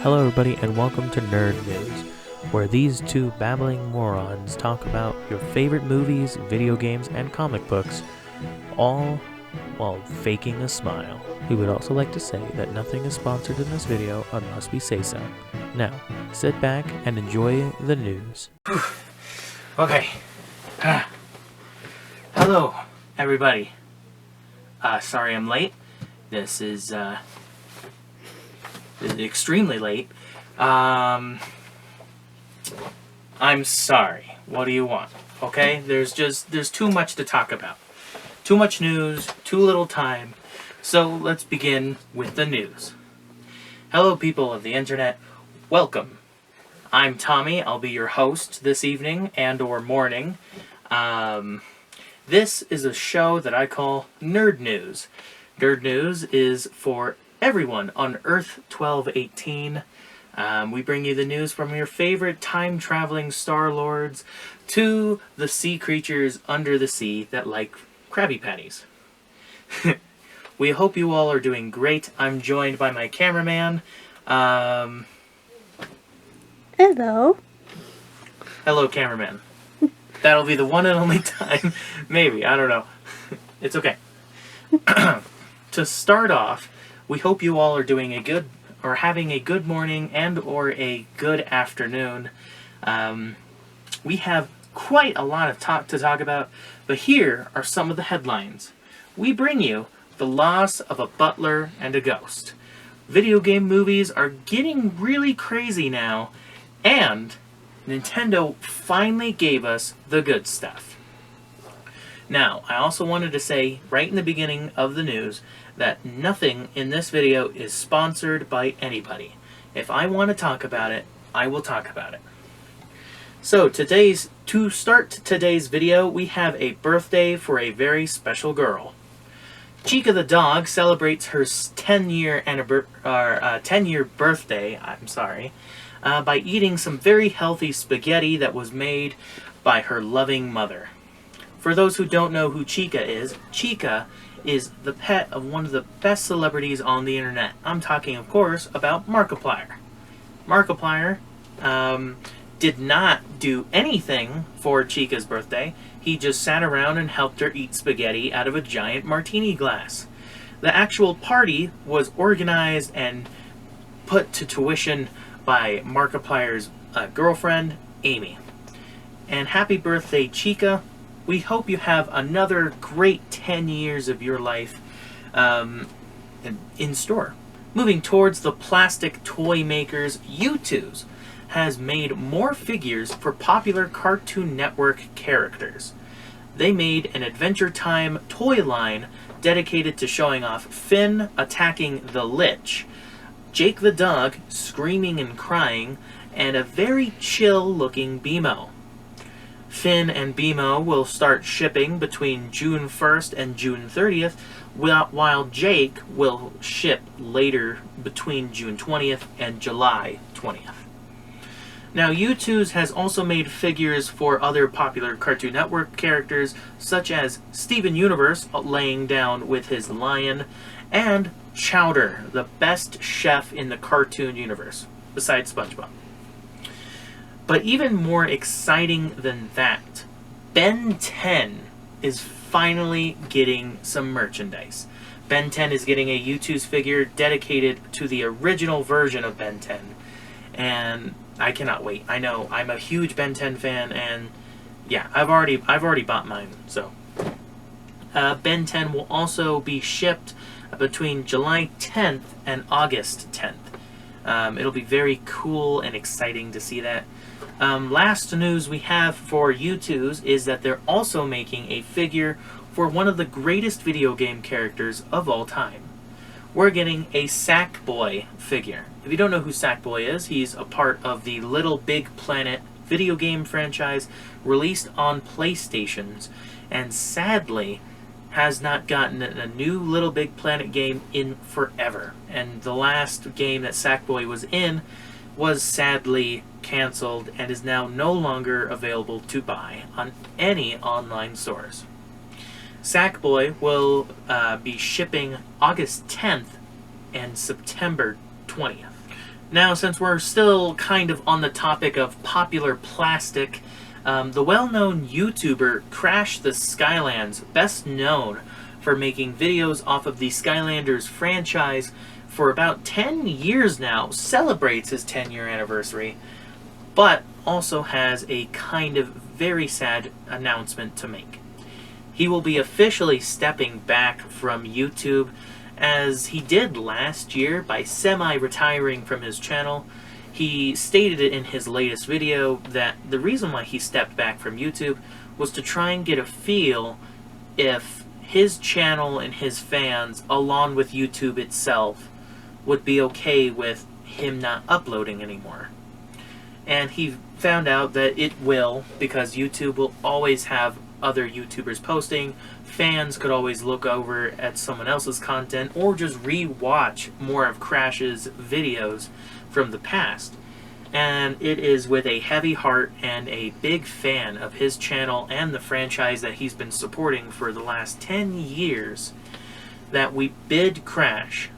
Hello everybody and welcome to Nerd News, where these two babbling morons talk about your favorite movies, video games, and comic books, all while faking a smile. We would also like to say that nothing is sponsored in this video unless we say so. Now, sit back and enjoy the news. Okay. Hello, everybody. Sorry I'm late. This is extremely late. I'm sorry. What do you want? Okay? There's too much to talk about. Too much news, too little time. So let's begin with the news. Hello, people of the internet. Welcome. I'm Tommy. I'll be your host this evening and or morning. This is a show that I call Nerd News. Nerd News is for everyone on Earth 1218. We bring you the news from your favorite time-traveling Star Lords to the sea creatures under the sea that like Krabby Patties. We hope you all are doing great. I'm joined by my cameraman. Hello. Hello, cameraman. That'll be the one and only time. Maybe. I don't know. It's okay. To start off, we hope you all are doing having a good morning and or a good afternoon. We have quite a lot of to talk about, but here are some of the headlines. We bring you the loss of a butler and a ghost. Video game movies are getting really crazy now, and Nintendo finally gave us the good stuff. Now, I also wanted to say right in the beginning of the news that nothing in this video is sponsored by anybody. If I want to talk about it, I will talk about it. So to start today's video, we have a birthday for a very special girl. Chica the dog celebrates her 10-year birthday, by eating some very healthy spaghetti that was made by her loving mother. For those who don't know who Chica is the pet of one of the best celebrities on the internet. I'm talking, of course, about Markiplier. Markiplier did not do anything for Chica's birthday. He just sat around and helped her eat spaghetti out of a giant martini glass. The actual party was organized and put to tuition by Markiplier's girlfriend, Amy. And happy birthday, Chica. We hope you have another great 10 years of your life in store. Moving towards the plastic toy makers, U2's has made more figures for popular Cartoon Network characters. They made an Adventure Time toy line dedicated to showing off Finn attacking the Lich, Jake the dog screaming and crying, and a very chill-looking Beemo. Finn and Beemo will start shipping between June 1st and June 30th, while Jake will ship later between June 20th and July 20th. Now, U2's has also made figures for other popular Cartoon Network characters, such as Steven Universe laying down with his lion, and Chowder, the best chef in the cartoon universe, besides SpongeBob. But even more exciting than that, Ben 10 is finally getting some merchandise. Ben 10 is getting a U2's figure dedicated to the original version of Ben 10. And I cannot wait. I know, I'm a huge Ben 10 fan, and yeah, I've already bought mine, so. Ben 10 will also be shipped between July 10th and August 10th. It'll be very cool and exciting to see that. Last news we have for U2's is that they're also making a figure for one of the greatest video game characters of all time. We're getting a Sackboy figure. If you don't know who Sackboy is, he's a part of the Little Big Planet video game franchise released on PlayStations, and sadly has not gotten a new Little Big Planet game in forever. And the last game that Sackboy was in was sadly canceled and is now no longer available to buy on any online stores. Sackboy will be shipping August 10th and September 20th. Now, since we're still kind of on the topic of popular plastic, the well-known YouTuber Crash the Skylands, best known for making videos off of the Skylanders franchise for about 10 years now, celebrates his 10-year anniversary, but also has a kind of very sad announcement to make. He will be officially stepping back from YouTube, as he did last year by semi-retiring from his channel. He stated it in his latest video that the reason why he stepped back from YouTube was to try and get a feel if his channel and his fans, along with YouTube itself, would be okay with him not uploading anymore. And he found out that it will, because YouTube will always have other YouTubers posting. Fans could always look over at someone else's content or just re-watch more of Crash's videos from the past. And it is with a heavy heart and a big fan of his channel and the franchise that he's been supporting for the last 10 years that we bid Crash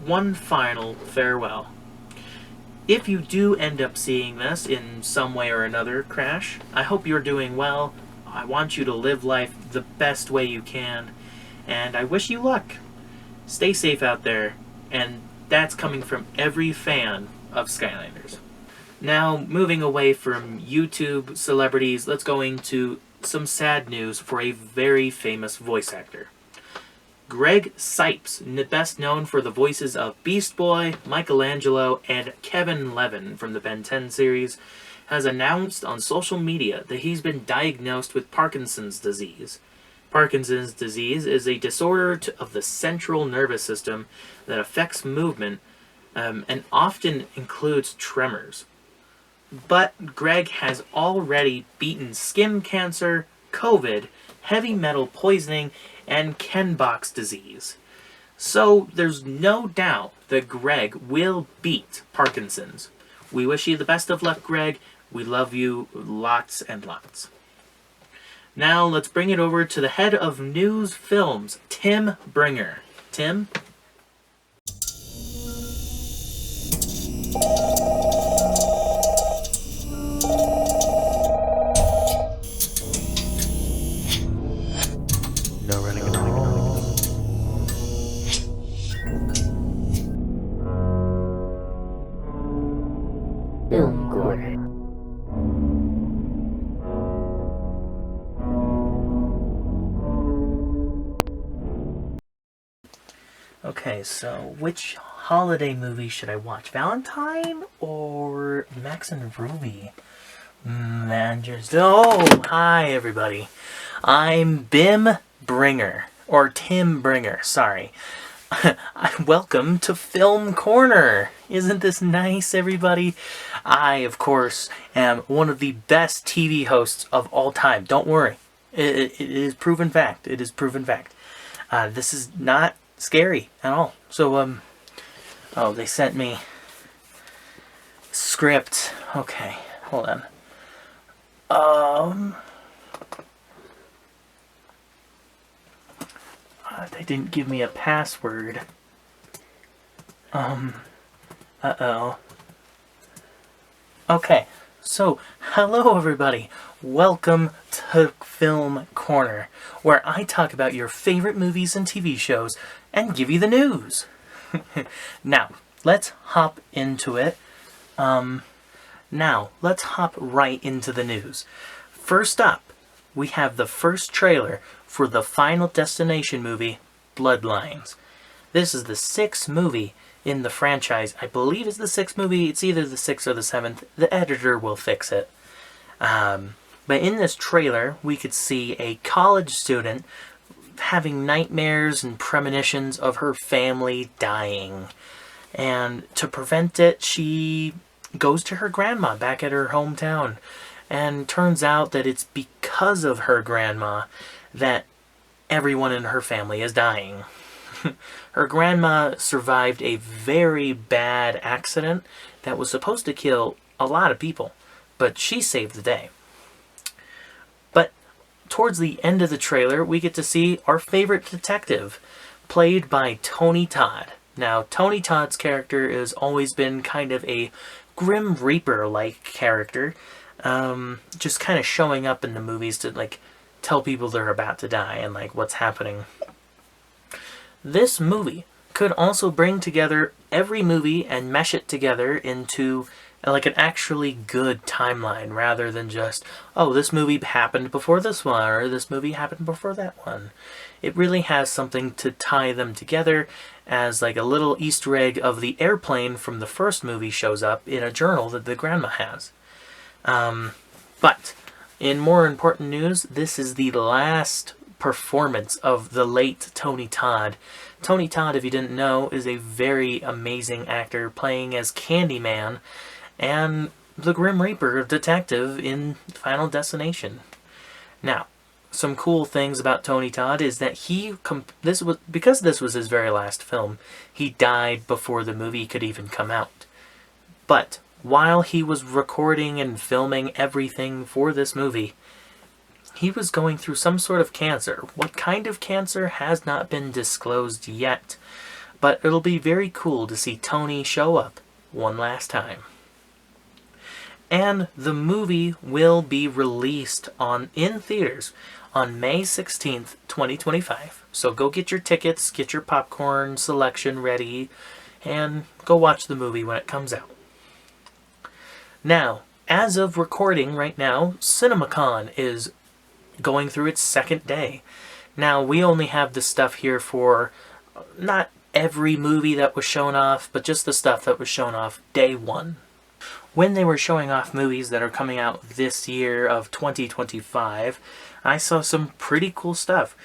one final farewell. If you do end up seeing this in some way or another, Crash, I hope you're doing well. I want you to live life the best way you can, and I wish you luck. Stay safe out there, and that's coming from every fan of Skylanders. Now, moving away from YouTube celebrities, let's go into some sad news for a very famous voice actor. Greg Sipes, best known for the voices of Beast Boy, Michelangelo, and Kevin Levin from the Ben 10 series, has announced on social media that he's been diagnosed with Parkinson's disease. Parkinson's disease is a disorder of the central nervous system that affects movement and often includes tremors. But Greg has already beaten skin cancer, COVID, heavy metal poisoning, and Kenbox disease. So there's no doubt that Greg will beat Parkinson's. We wish you the best of luck, Greg. We love you lots and lots. Now let's bring it over to the head of News Films, Tim Bringer. Tim? No running at all. Film Corner. Okay, so which holiday movie should I watch? Valentine or Max and Ruby? Oh, hi everybody. I'm Bim Bringer, or Tim Bringer, sorry. Welcome to Film Corner. Isn't this nice, everybody? I, of course, am one of the best TV hosts of all time. Don't worry. It is proven fact. It is proven fact. This is not scary at all. So, oh, they sent me script. Okay, hold on. They didn't give me a password. Uh-oh. Okay, so, hello everybody. Welcome to Film Corner, where I talk about your favorite movies and TV shows and give you the news. Now, let's hop into it. Now, let's hop right into the news. First up, we have the first trailer for the Final Destination movie, Bloodlines. This is the 6th movie in the franchise. I believe it's the 6th movie. It's either the 6th or the 7th. The editor will fix it. But in this trailer, we could see a college student having nightmares and premonitions of her family dying. And to prevent it, she goes to her grandma back at her hometown. And turns out that it's because of her grandma that everyone in her family is dying. Her grandma survived a very bad accident that was supposed to kill a lot of people, but she saved the day. But towards the end of the trailer, we get to see our favorite detective, played by Tony Todd. Now, Tony Todd's character has always been kind of a Grim Reaper-like character, just kind of showing up in the movies to, like, tell people they're about to die and, like, what's happening. This movie could also bring together every movie and mesh it together into like an actually good timeline rather than just, oh, this movie happened before this one or this movie happened before that one. It really has something to tie them together, as like a little Easter egg of the airplane from the first movie shows up in a journal that the grandma has. But in more important news, this is the last performance of the late Tony Todd. Tony Todd, if you didn't know, is a very amazing actor playing as Candyman and the Grim Reaper detective in Final Destination. Now, some cool things about Tony Todd is that because this was his very last film, he died before the movie could even come out. But while he was recording and filming everything for this movie, he was going through some sort of cancer. What kind of cancer has not been disclosed yet, but it'll be very cool to see Tony show up one last time. And the movie will be released in theaters on May 16th, 2025. So go get your tickets, get your popcorn selection ready, and go watch the movie when it comes out. Now, as of recording right now, CinemaCon is going through its second day. Now, we only have the stuff here for not every movie that was shown off, but just the stuff that was shown off day one. When they were showing off movies that are coming out this year of 2025, I saw some pretty cool stuff.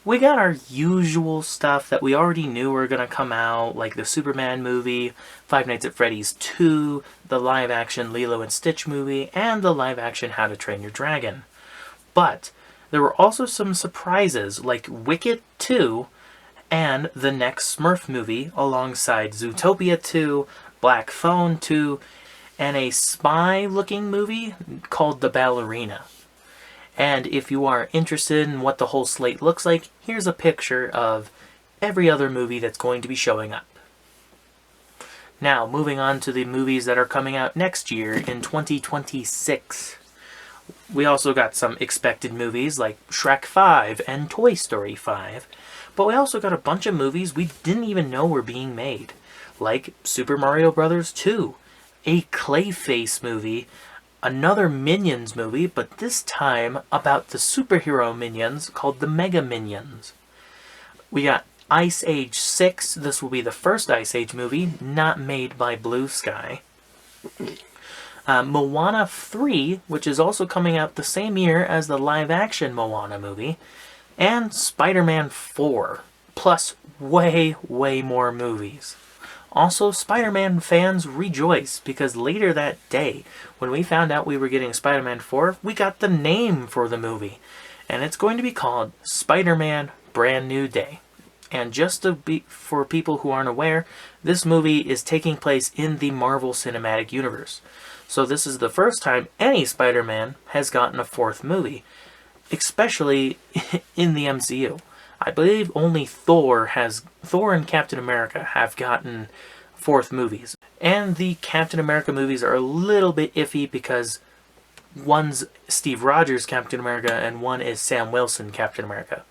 We got our usual stuff that we already knew were going to come out, like the Superman movie, Five Nights at Freddy's 2, the live-action Lilo and Stitch movie, and the live-action How to Train Your Dragon. But there were also some surprises, like Wicked 2 and the next Smurf movie, alongside Zootopia 2, Black Phone 2, and a spy-looking movie called The Ballerina. And if you are interested in what the whole slate looks like, here's a picture of every other movie that's going to be showing up. Now, moving on to the movies that are coming out next year in 2026. We also got some expected movies like Shrek 5 and Toy Story 5, but we also got a bunch of movies we didn't even know were being made, like Super Mario Bros. 2, a Clayface movie, another Minions movie, but this time about the superhero Minions called the Mega Minions. We got Ice Age 6, this will be the first Ice Age movie, not made by Blue Sky. Moana 3, which is also coming out the same year as the live-action Moana movie, and Spider-Man 4, plus way, way more movies. Also, Spider-Man fans rejoice, because later that day, when we found out we were getting Spider-Man 4, we got the name for the movie, and it's going to be called Spider-Man Brand New Day. And just for people who aren't aware, this movie is taking place in the Marvel Cinematic Universe. So this is the first time any Spider-Man has gotten a fourth movie, especially in the MCU. I believe only Thor and Captain America have gotten fourth movies. And the Captain America movies are a little bit iffy because one's Steve Rogers Captain America and one is Sam Wilson Captain America.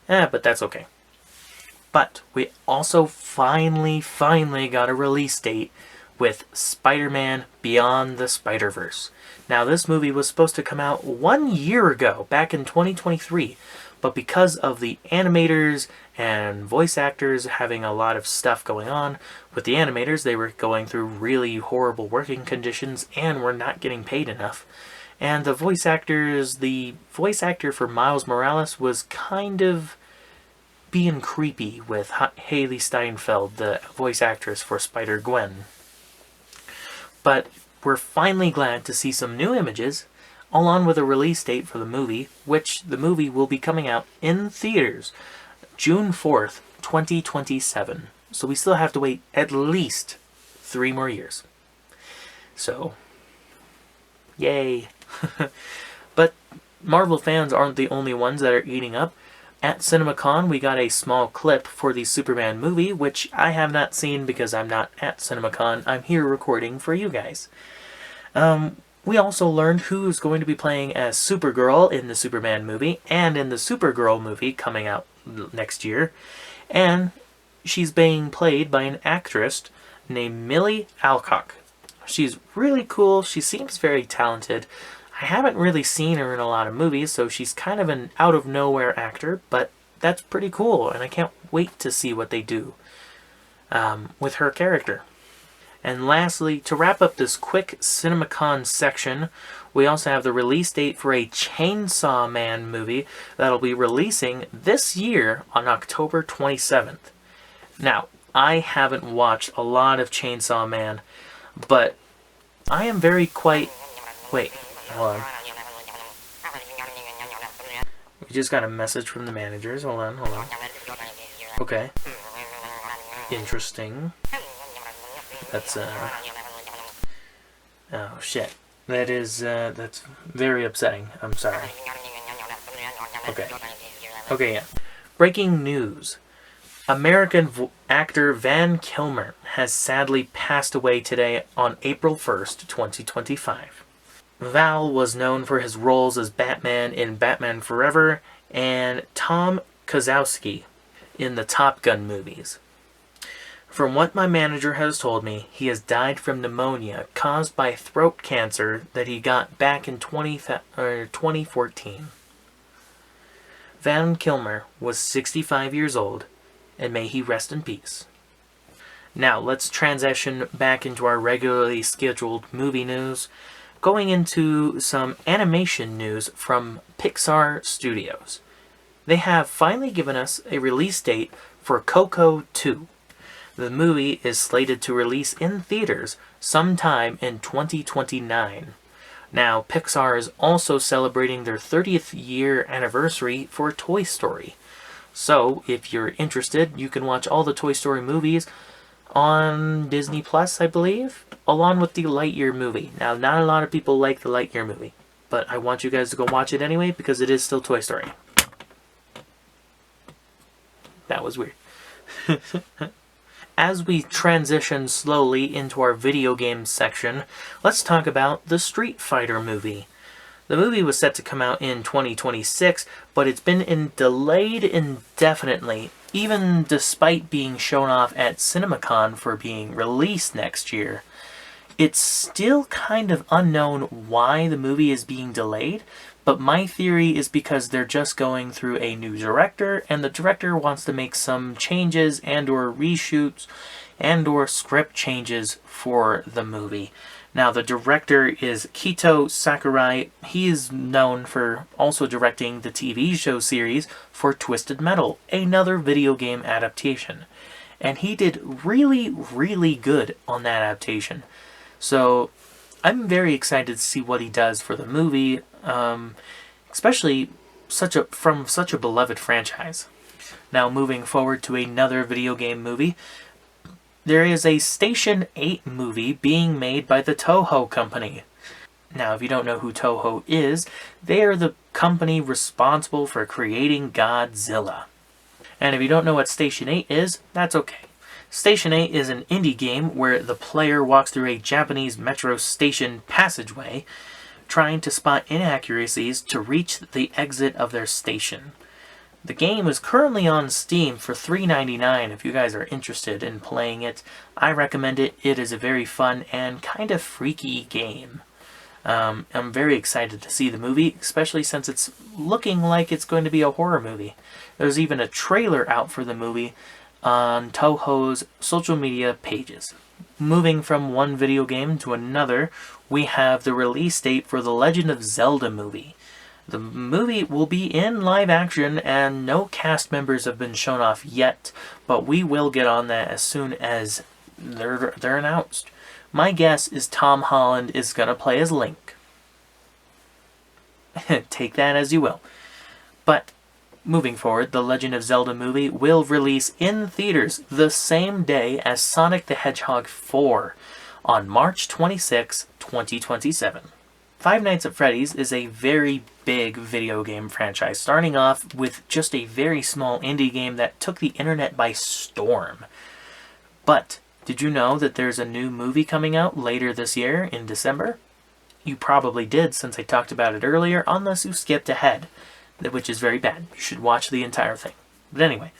But that's okay. But we also finally got a release date with Spider-Man Beyond the Spider-Verse. Now, this movie was supposed to come out 1 year ago, back in 2023, but because of the animators and voice actors having a lot of stuff going on with the animators, they were going through really horrible working conditions and were not getting paid enough. And the voice actor for Miles Morales was kind of being creepy with Haley Steinfeld, the voice actress for Spider-Gwen. But we're finally glad to see some new images, along with a release date for the movie, which the movie will be coming out in theaters June 4th, 2027. So we still have to wait at least 3 more years. So, yay. But Marvel fans aren't the only ones that are eating up. At CinemaCon, we got a small clip for the Superman movie, which I have not seen because I'm not at CinemaCon. I'm here recording for you guys. We also learned who's going to be playing as Supergirl in the Superman movie and in the Supergirl movie coming out next year. And she's being played by an actress named Millie Alcock. She's really cool. She seems very talented. I haven't really seen her in a lot of movies, so she's kind of an out-of-nowhere actor, but that's pretty cool, and I can't wait to see what they do with her character. And lastly, to wrap up this quick CinemaCon section, we also have the release date for a Chainsaw Man movie that'll be releasing this year on October 27th. Now, I haven't watched a lot of Chainsaw Man, but I am Wait, hold on. We just got a message from the managers. Hold on. Okay. Interesting. That's, oh, shit. That's very upsetting. I'm sorry. Okay, yeah. Breaking news. American actor Val Kilmer has sadly passed away today on April 1st, 2025. Val was known for his roles as Batman in Batman Forever and Tom Kozowski in the Top Gun movies. From what my manager has told me, he has died from pneumonia caused by throat cancer that he got back in 2014. Val Kilmer was 65 years old, and may he rest in peace. Now, let's transition back into our regularly scheduled movie news, going into some animation news from Pixar Studios. They have finally given us a release date for Coco 2. The movie is slated to release in theaters sometime in 2029. Now, Pixar is also celebrating their 30th year anniversary for Toy Story. So, if you're interested, you can watch all the Toy Story movies on Disney Plus, I believe, along with the Lightyear movie. Now, not a lot of people like the Lightyear movie, but I want you guys to go watch it anyway because it is still Toy Story. That was weird. As we transition slowly into our video games section, let's talk about the Street Fighter movie. The movie was set to come out in 2026, but it's been delayed indefinitely, even despite being shown off at CinemaCon for being released next year. It's still kind of unknown why the movie is being delayed, but my theory is because they're just going through a new director, and the director wants to make some changes and or reshoots and or script changes for the movie. Now, the director is Kito Sakurai. He is known for also directing the TV show series for Twisted Metal, another video game adaptation. And he did really, really good on that adaptation. So, I'm very excited to see what he does for the movie, especially from such a beloved franchise. Now, moving forward to another video game movie, there is a Station 8 movie being made by the Toho Company. Now, if you don't know who Toho is, they are the company responsible for creating Godzilla. And if you don't know what Station 8 is, that's okay. Station 8 is an indie game where the player walks through a Japanese metro station passageway, trying to spot inaccuracies to reach the exit of their station. The game is currently on Steam for $3.99 if you guys are interested in playing it. I recommend it. It is a very fun and kind of freaky game. I'm very excited to see the movie, especially since it's looking like it's going to be a horror movie. There's even a trailer out for the movie on Toho's social media pages. Moving from one video game to another, we have the release date for the Legend of Zelda movie. The movie will be in live action and no cast members have been shown off yet, but we will get on that as soon as they're announced. My guess is Tom Holland is going to play as Link. Take that as you will. But moving forward, the Legend of Zelda movie will release in theaters the same day as Sonic the Hedgehog 4 on March 26, 2027. Five Nights at Freddy's is a very big video game franchise, starting off with just a very small indie game that took the internet by storm. But did you know that there's a new movie coming out later this year in December? You probably did, since I talked about it earlier, unless you skipped ahead, which is very bad. You should watch the entire thing. But anyway,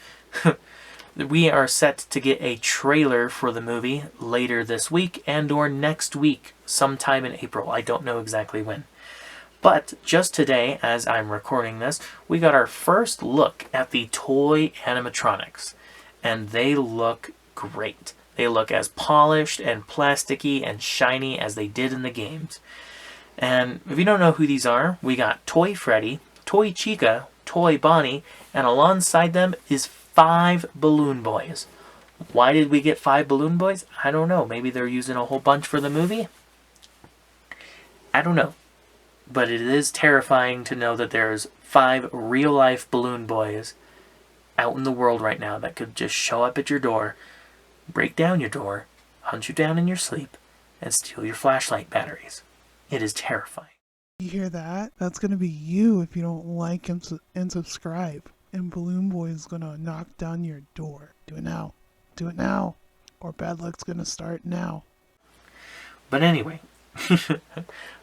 we are set to get a trailer for the movie later this week and or next week, sometime in April. I don't know exactly when. But just today, as I'm recording this, we got our first look at the toy animatronics. And they look great. They look as polished and plasticky and shiny as they did in the games. And if you don't know who these are, we got Toy Freddy, Toy Chica, Toy Bonnie, and alongside them is 5 Balloon Boys. Why did we get 5 Balloon Boys? I don't know. Maybe they're using a whole bunch for the movie? I don't know. But it is terrifying to know that there's 5 real-life Balloon Boys out in the world right now that could just show up at your door, break down your door, hunt you down in your sleep, and steal your flashlight batteries. It is terrifying. You hear that? That's gonna be you if you don't like and subscribe. And Balloon Boy is gonna knock down your door. Do it now. Do it now. Or bad luck's gonna start now. But anyway,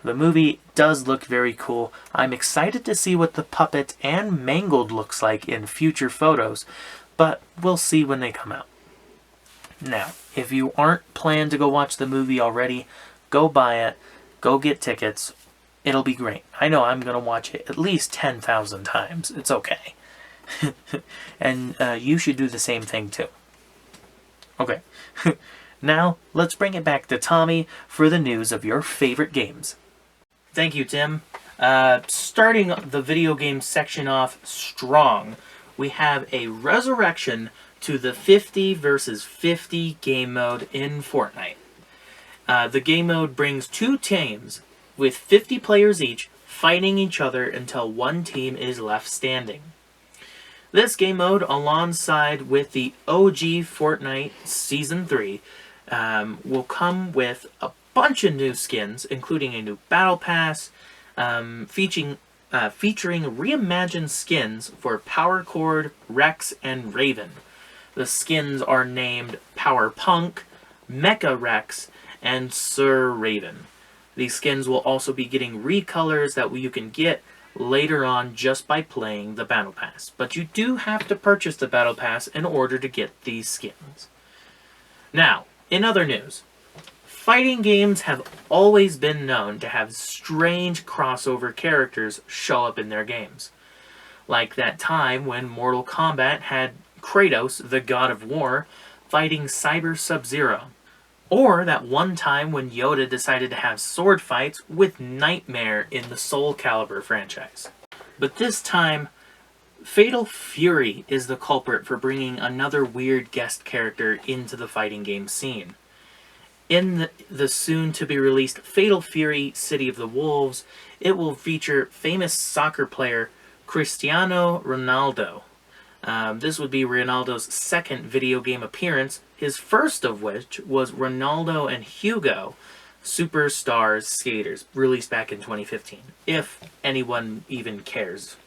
the movie does look very cool. I'm excited to see what the puppet and Mangled looks like in future photos, but we'll see when they come out. Now, if you aren't planned to go watch the movie already, go buy it, go get tickets. It'll be great. I know I'm going to watch it at least 10,000 times. It's okay. And you should do the same thing too. Okay. Now, let's bring it back to Tommy for the news of your favorite games. Thank you, Tim. Starting the video game section off strong, we have a resurrection to the 50 versus 50 game mode in Fortnite. The game mode brings 2 teams with 50 players each fighting each other until one team is left standing. This game mode, alongside with the OG Fortnite Season 3, will come with a bunch of new skins, including a new Battle Pass, featuring reimagined skins for Power Chord, Rex, and Raven. The skins are named Power Punk, Mecha Rex, and Sir Raven. These skins will also be getting recolors that you can get later on just by playing the Battle Pass. But you do have to purchase the Battle Pass in order to get these skins. Now, in other news, fighting games have always been known to have strange crossover characters show up in their games. Like that time when Mortal Kombat had Kratos, the God of War, fighting Cyber Sub-Zero. Or that one time when Yoda decided to have sword fights with Nightmare in the Soul Calibur franchise. But this time, Fatal Fury is the culprit for bringing another weird guest character into the fighting game scene. In the soon-to-be-released Fatal Fury City of the Wolves, it will feature famous soccer player Cristiano Ronaldo. This would be Ronaldo's second video game appearance, his first of which was Ronaldo and Hugo, Superstars Skaters, released back in 2015, if anyone even cares.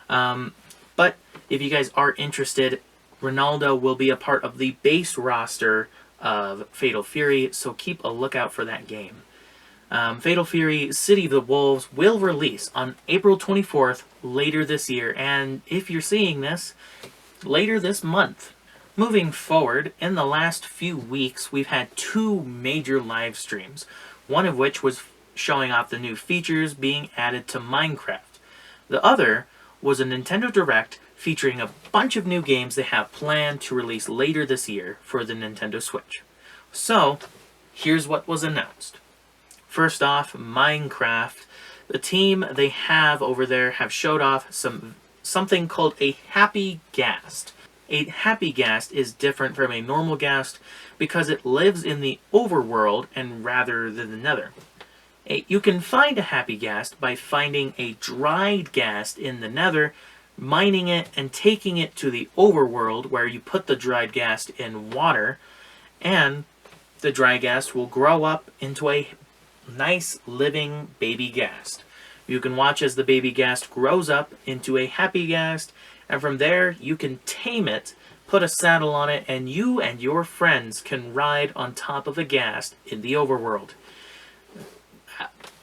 But if you guys are interested, Ronaldo will be a part of the base roster of Fatal Fury, so keep a lookout for that game. Fatal Fury City of the Wolves will release on April 24th later this year, and if you're seeing this, later this month. Moving forward, in the last few weeks, we've had 2 major live streams, one of which was showing off the new features being added to Minecraft. The other was a Nintendo Direct featuring a bunch of new games they have planned to release later this year for the Nintendo Switch. So, here's what was announced. First off, Minecraft. The team they have over there have showed off something called a Happy Ghast. A Happy Ghast is different from a normal ghast because it lives in the overworld and rather than the nether. You can find a Happy Ghast by finding a dried ghast in the nether, mining it and taking it to the overworld where you put the dried ghast in water, and the dry ghast will grow up into a nice living baby ghast. You can watch as the baby ghast grows up into a happy ghast, and from there you can tame it, put a saddle on it, and you and your friends can ride on top of a ghast in the overworld.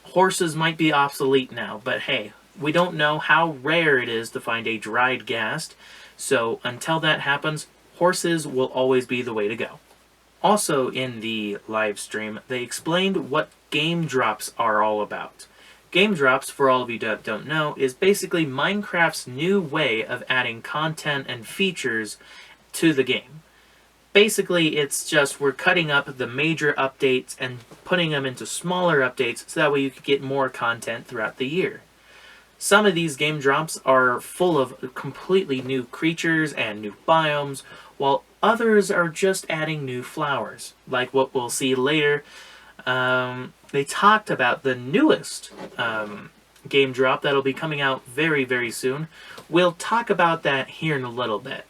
Horses might be obsolete now, but hey, we don't know how rare it is to find a dried ghast, so until that happens, horses will always be the way to go. Also in the live stream, they explained what game drops are all about. Game drops, for all of you that don't know, is basically Minecraft's new way of adding content and features to the game. Basically, it's just we're cutting up the major updates and putting them into smaller updates so that way you can get more content throughout the year. Some of these game drops are full of completely new creatures and new biomes, while others are just adding new flowers, like what we'll see later. They talked about the newest game drop that'll be coming out very, very soon. We'll talk about that here in a little bit.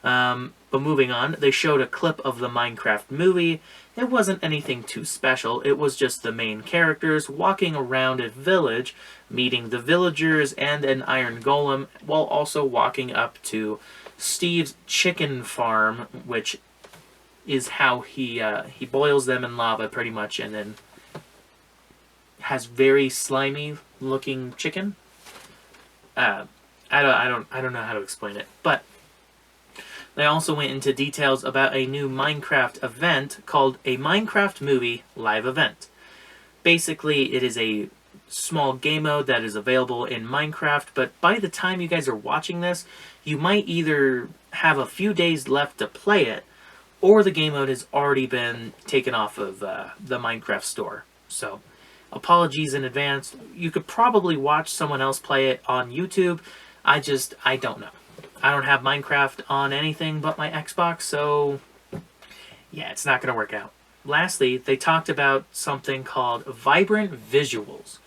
But moving on, they showed a clip of the Minecraft movie. It wasn't anything too special. It was just the main characters walking around a village, meeting the villagers and an iron golem, while also walking up to Steve's chicken farm, which is how he boils them in lava pretty much, and then has very slimy looking chicken. I don't know how to explain it, but they also went into details about a new Minecraft event called a Minecraft Movie Live Event. Basically, it is a small game mode that is available in Minecraft, but by the time you guys are watching this, you might either have a few days left to play it, or the game mode has already been taken off of the Minecraft store. So, apologies in advance. You could probably watch someone else play it on YouTube. I don't know. I don't have Minecraft on anything but my Xbox, so yeah, it's not going to work out. Lastly, they talked about something called vibrant visuals.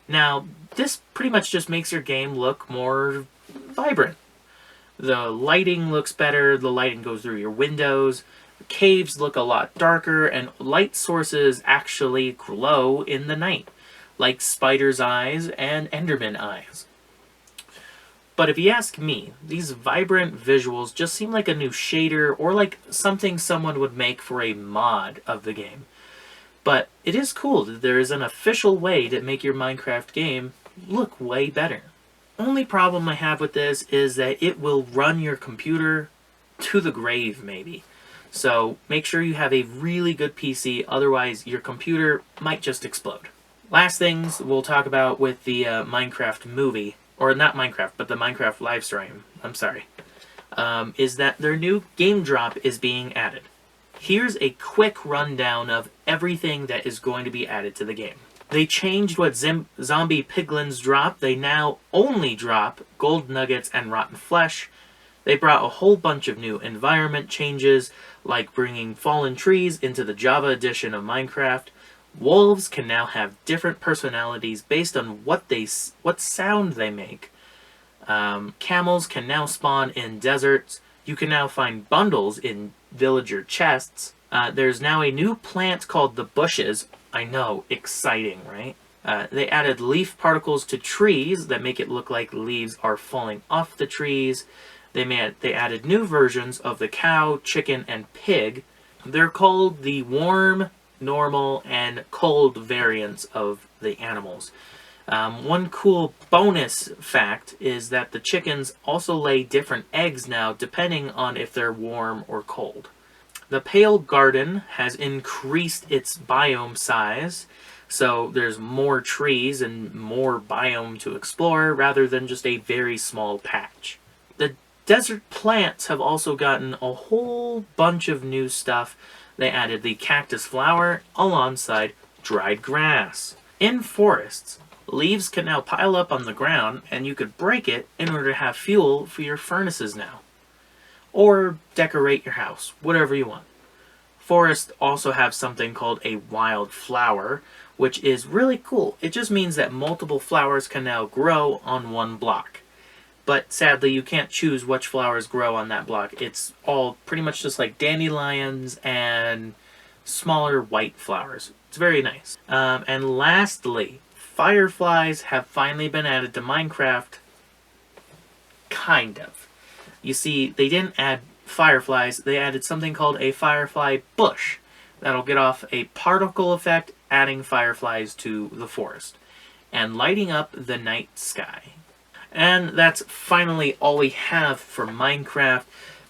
Now, this pretty much just makes your game look more vibrant. The lighting looks better, the lighting goes through your windows, the caves look a lot darker, and light sources actually glow in the night, like spider's eyes and enderman eyes. But if you ask me, these vibrant visuals just seem like a new shader or like something someone would make for a mod of the game. But it is cool that there is an official way to make your Minecraft game look way better. Only problem I have with this is that it will run your computer to the grave, maybe. So make sure you have a really good PC, otherwise your computer might just explode. Last things we'll talk about with the Minecraft movie, or not Minecraft, but the Minecraft live stream, I'm sorry, is that their new game drop is being added. Here's a quick rundown of everything that is going to be added to the game. They changed what zombie piglins drop. They now only drop gold nuggets and rotten flesh. They brought a whole bunch of new environment changes, like bringing fallen trees into the Java edition of Minecraft. Wolves can now have different personalities based on what sound they make. Camels can now spawn in deserts. You can now find bundles in villager chests. There's now a new plant called the bushes. I know, exciting, right? They added leaf particles to trees that make it look like leaves are falling off the trees. They added new versions of the cow, chicken, and pig. They're called the warm, normal, and cold variants of the animals. One cool bonus fact is that the chickens also lay different eggs now depending on if they're warm or cold. The Pale Garden has increased its biome size, so there's more trees and more biome to explore rather than just a very small patch. The desert plants have also gotten a whole bunch of new stuff. They added the cactus flower alongside dried grass. In forests, leaves can now pile up on the ground and you could break it in order to have fuel for your furnaces now. Or decorate your house, whatever you want. Forests also have something called a wild flower, which is really cool. It just means that multiple flowers can now grow on one block. But sadly, you can't choose which flowers grow on that block. It's all pretty much just like dandelions and smaller white flowers. It's very nice. And lastly, fireflies have finally been added to Minecraft. Kind of. You see, they didn't add fireflies, they added something called a firefly bush. That'll get off a particle effect, adding fireflies to the forest and lighting up the night sky. And that's finally all we have for Minecraft.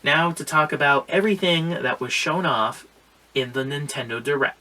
Now to talk about everything that was shown off in the Nintendo Direct.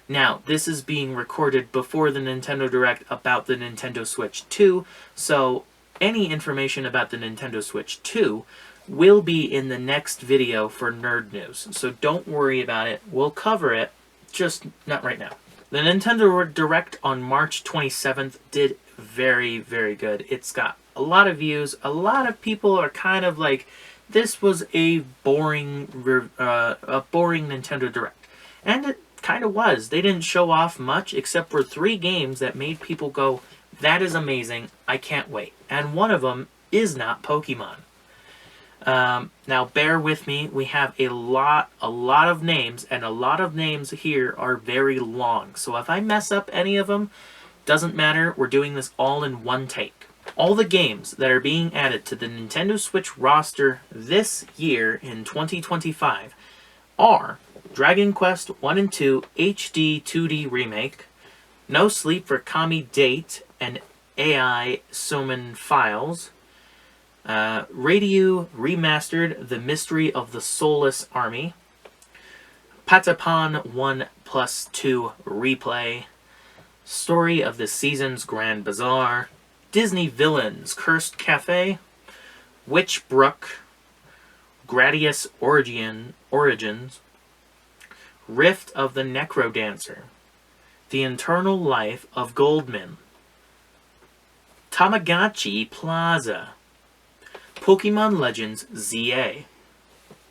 Now, this is being recorded before the Nintendo Direct about the Nintendo Switch 2, so any information about the Nintendo Switch 2 will be in the next video for Nerd News. So don't worry about it. We'll cover it, just not right now. The Nintendo Direct on March 27th did very, very good. It's got a lot of views. A lot of people are kind of like, this was a boring Nintendo Direct. And it kind of was. They didn't show off much except for 3 games that made people go, that is amazing, I can't wait. And one of them is not Pokemon. Now bear with me, we have a lot of names, and a lot of names here are very long. So if I mess up any of them, doesn't matter, we're doing this all in one take. All the games that are being added to the Nintendo Switch roster this year in 2025 are Dragon Quest 1 and 2 HD 2D Remake, No Sleep for Kami Date and AI Summon Files, Radio Remastered The Mystery of the Soulless Army, Patapon 1+2 Replay, Story of the Seasons Grand Bazaar, Disney Villains Cursed Cafe, Witchbrook, Gradius Origins, Rift of the Necrodancer, The Eternal Life of Goldman, Tamagotchi Plaza, Pokemon Legends ZA.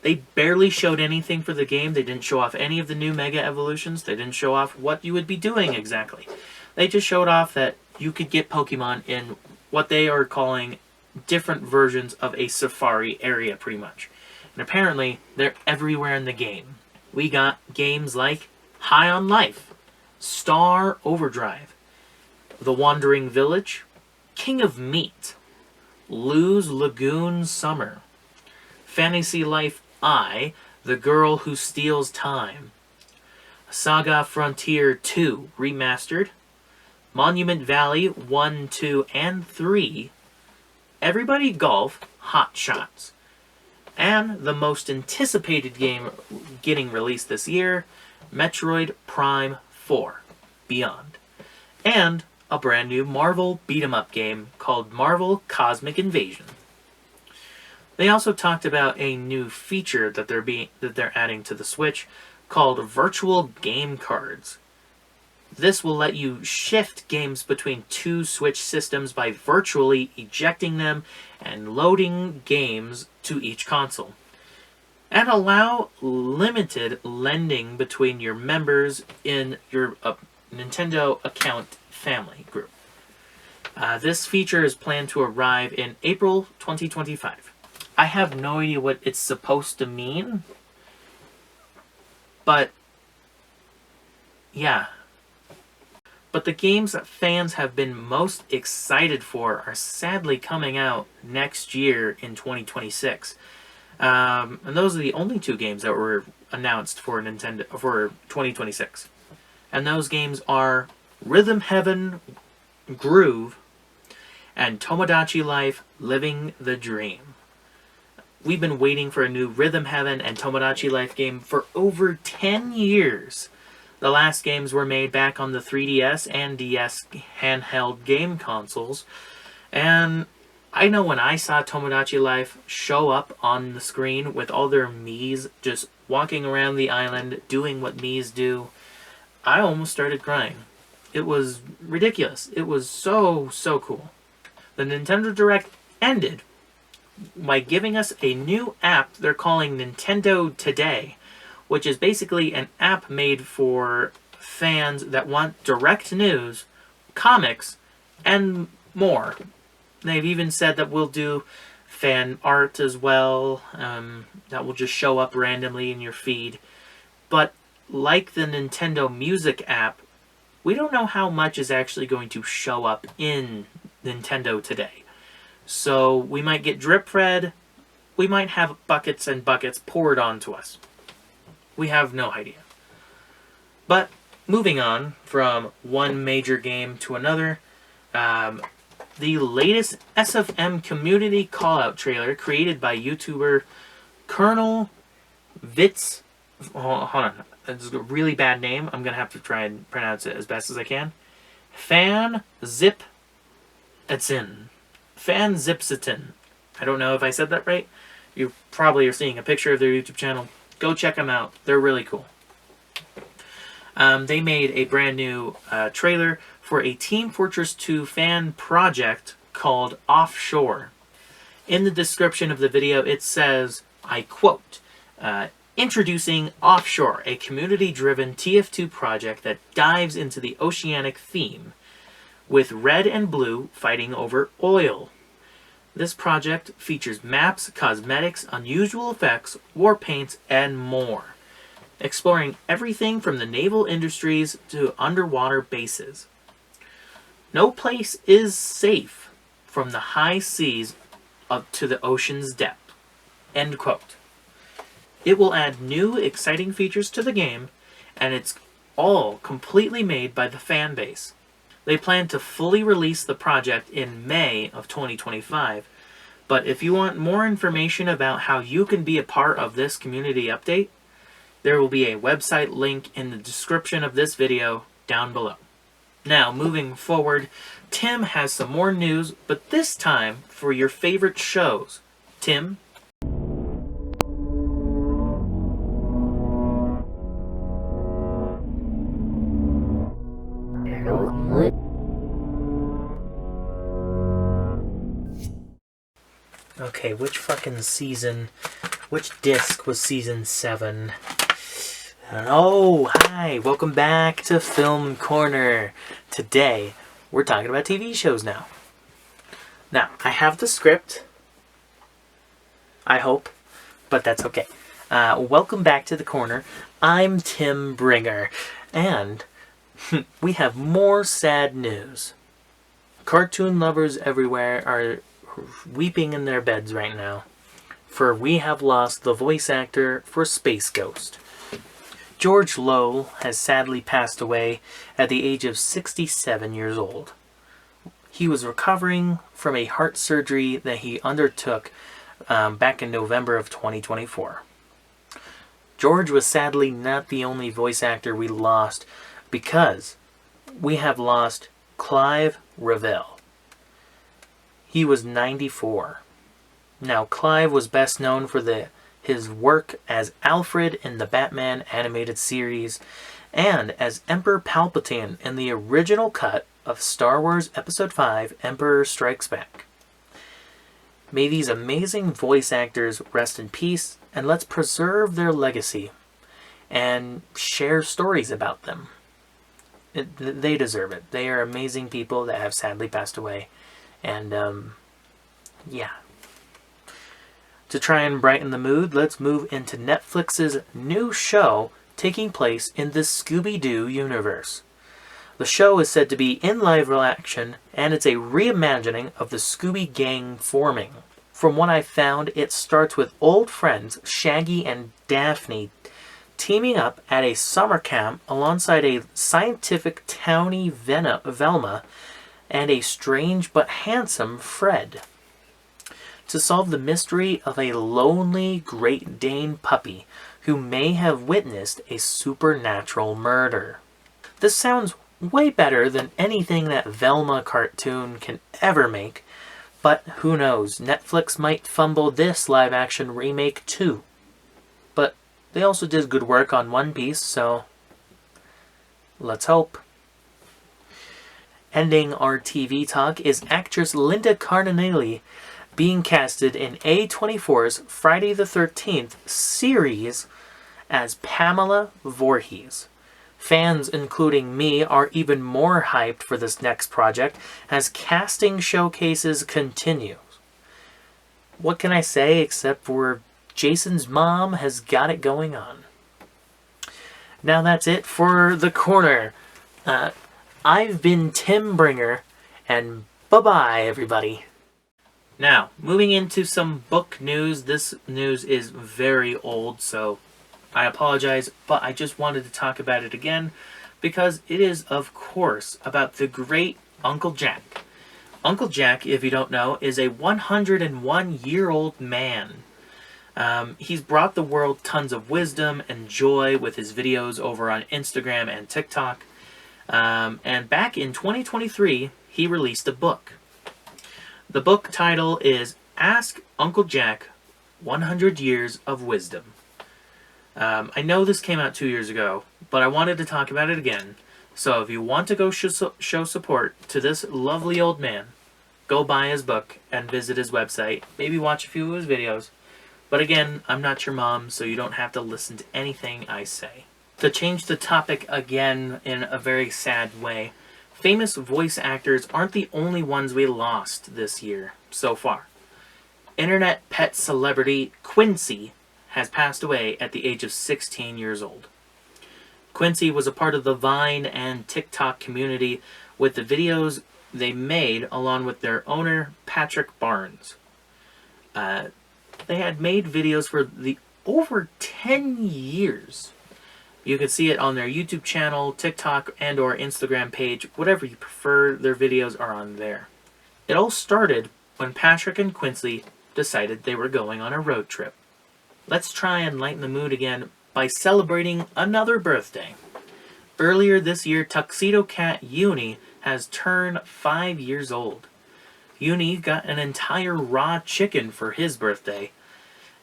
They barely showed anything for the game. They didn't show off any of the new Mega Evolutions. They didn't show off what you would be doing exactly. They just showed off that you could get Pokemon in what they are calling different versions of a safari area, pretty much. And apparently, they're everywhere in the game. We got games like High on Life, Star Overdrive, The Wandering Village, King of Meat, Lou's Lagoon Summer, Fantasy Life I, The Girl Who Steals Time, Saga Frontier 2 Remastered, Monument Valley 1, 2, and 3, Everybody Golf Hot Shots, and the most anticipated game getting released this year, Metroid Prime 4 Beyond, and a brand new Marvel beat-em-up game called Marvel Cosmic Invasion. They also talked about a new feature that they're adding to the Switch called Virtual Game Cards. This will let you shift games between 2 Switch systems by virtually ejecting them and loading games to each console, and allow limited lending between your members in your Nintendo account family group. This feature is planned to arrive in April 2025. I have no idea what it's supposed to mean, but yeah. But the games that fans have been most excited for are sadly coming out next year in 2026. And those are the only 2 games that were announced for Nintendo for 2026. And those games are Rhythm Heaven Groove and Tomodachi Life Living the Dream. We've been waiting for a new Rhythm Heaven and Tomodachi Life game for over 10 years. The last games were made back on the 3DS and DS handheld game consoles. And I know when I saw Tomodachi Life show up on the screen with all their Miis just walking around the island doing what Miis do, I almost started crying. It was ridiculous. It was so cool. The Nintendo Direct ended by giving us a new app they're calling Nintendo Today, which is basically an app made for fans that want direct news, comics, and more. They've even said that we'll do fan art as well, that will just show up randomly in your feed. But like the Nintendo Music app, we don't know how much is actually going to show up in Nintendo today. So we might get drip fed, we might have buckets and buckets poured onto us. We have no idea. But moving on from one major game to another, the latest SFM community callout trailer created by YouTuber Colonel Vitz. Hold on, it's a really bad name. I'm gonna have to try and pronounce it as best as I can. Fan Zipsetin. I don't know if I said that right. You probably are seeing a picture of their YouTube channel. Go check them out. They're really cool. They made a brand new trailer for a Team Fortress 2 fan project called Offshore. In the description of the video, it says, I quote, introducing Offshore, a community-driven TF2 project that dives into the oceanic theme, with red and blue fighting over oil. This project features maps, cosmetics, unusual effects, war paints, and more, exploring everything from the naval industries to underwater bases. No place is safe from the high seas up to the ocean's depth. End quote. It will add new, exciting features to the game, and it's all completely made by the fan base. They plan to fully release the project in May of 2025, but if you want more information about how you can be a part of this community update, there will be a website link in the description of this video down below. Now, moving forward, Tim has some more news, but this time for your favorite shows. Tim? Okay, which fucking season, which disc was season 7? Oh, hi, welcome back to Film Corner. Today, we're talking about TV shows now. Now, I have the script, I hope, but that's okay. Welcome back to the corner. I'm Tim Bringer, and we have more sad news. Cartoon lovers everywhere are weeping in their beds right now, for we have lost the voice actor for Space Ghost. George Lowe has sadly passed away at the age of 67 years old. He was recovering from a heart surgery that he undertook back in November of 2024. George was sadly not the only voice actor we lost, because we have lost Clive Revell. He was 94. Now, Clive was best known for his work as Alfred in the Batman animated series and as Emperor Palpatine in the original cut of Star Wars Episode V, Emperor Strikes Back. May these amazing voice actors rest in peace, and let's preserve their legacy and share stories about them. They deserve it. They are amazing people that have sadly passed away. And, yeah. To try and brighten the mood, let's move into Netflix's new show taking place in the Scooby-Doo universe. The show is said to be in live action, and it's a reimagining of the Scooby Gang forming. From what I found, it starts with old friends Shaggy and Daphne teaming up at a summer camp alongside a scientific townie Velma and a strange but handsome Fred, to solve the mystery of a lonely Great Dane puppy who may have witnessed a supernatural murder. This sounds way better than anything that Velma cartoon can ever make, but who knows, Netflix might fumble this live-action remake too. But they also did good work on One Piece, so let's hope. Ending our TV talk is actress Linda Cardinale being casted in A24's Friday the 13th series as Pamela Voorhees. Fans, including me, are even more hyped for this next project as casting showcases continue. What can I say except for Jason's mom has got it going on. Now that's it for the corner. I've been Tim Bringer, and bye-bye, everybody. Now, moving into some book news. This news is very old, so I apologize, but I just wanted to talk about it again because it is, of course, about the great Uncle Jack. Uncle Jack, if you don't know, is a 101-year-old man. He's brought the world tons of wisdom and joy with his videos over on Instagram and TikTok. And back in 2023, he released a book. The book title is Ask Uncle Jack 100 Years of Wisdom. I know this came out 2 years ago, but I wanted to talk about it again. So if you want to go show support to this lovely old man, go buy his book and visit his website. Maybe watch a few of his videos. But again, I'm not your mom, so you don't have to listen to anything I say. To change the topic again in a very sad way, famous voice actors aren't the only ones we lost this year so far. Internet pet celebrity Quincy has passed away at the age of 16 years old. Quincy was a part of the Vine and TikTok community with the videos they made along with their owner, Patrick Barnes. They had made videos for over 10 years. You can see it on their YouTube channel, TikTok, and or Instagram page. Whatever you prefer, their videos are on there. It all started when Patrick and Quincy decided they were going on a road trip. Let's try and lighten the mood again by celebrating another birthday. Earlier this year, Tuxedo Cat Uni has turned 5 years old. Uni got an entire raw chicken for his birthday.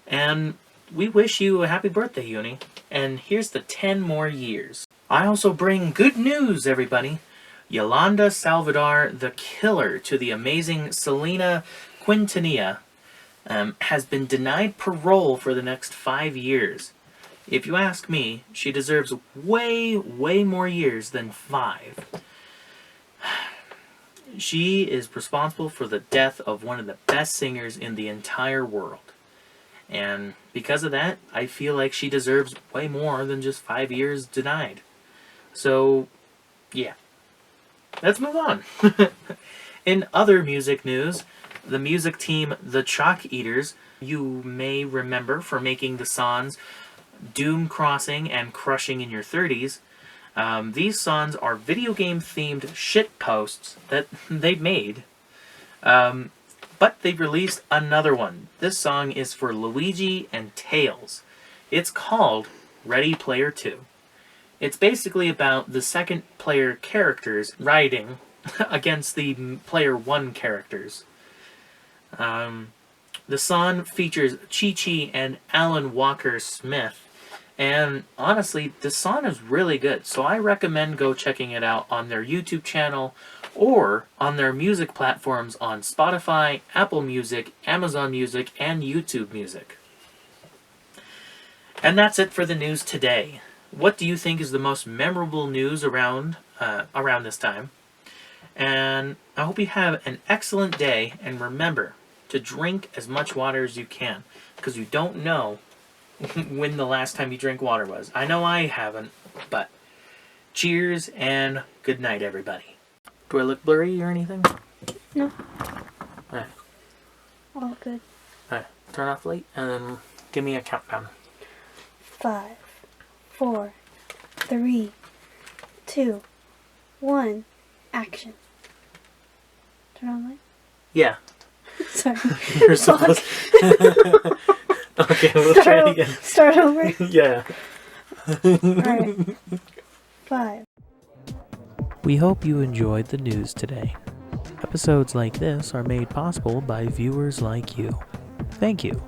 And we wish you a happy birthday, Uni. And here's the 10 more years. I also bring good news, everybody. Yolanda Salvador, the killer to the amazing Selena Quintanilla, has been denied parole for the next 5 years. If you ask me, she deserves way, way more years than 5. She is responsible for the death of one of the best singers in the entire world. And because of that, I feel like she deserves way more than just 5 years denied. So, yeah. Let's move on. In other music news, the music team The Chalk Eaters, you may remember for making the songs Doom Crossing and Crushing in Your 30s. These songs are video game themed shit posts that they've made. But they've released another one. This song is for Luigi and Tails. It's called Ready Player 2. It's basically about the second player characters riding against the player 1 characters. The song features Chi-Chi and Alan Walker Smith. And honestly, this song is really good, so I recommend go checking it out on their YouTube channel or on their music platforms on Spotify, Apple Music, Amazon Music, and YouTube Music. And that's it for the news today. What do you think is the most memorable news around this time? And I hope you have an excellent day, and remember to drink as much water as you can, because you don't know when the last time you drank water was. I know I haven't, but cheers and good night, everybody. Do I look blurry or anything? No. Alright. All good. Alright, turn off the light and then give me a countdown. 5, 4, 3, 2, 1, action. Turn on light? Yeah. Sorry. You're supposed Okay, we'll try it again. Start over? Yeah. Alright. 5. We hope you enjoyed the news today. Episodes like this are made possible by viewers like you. Thank you.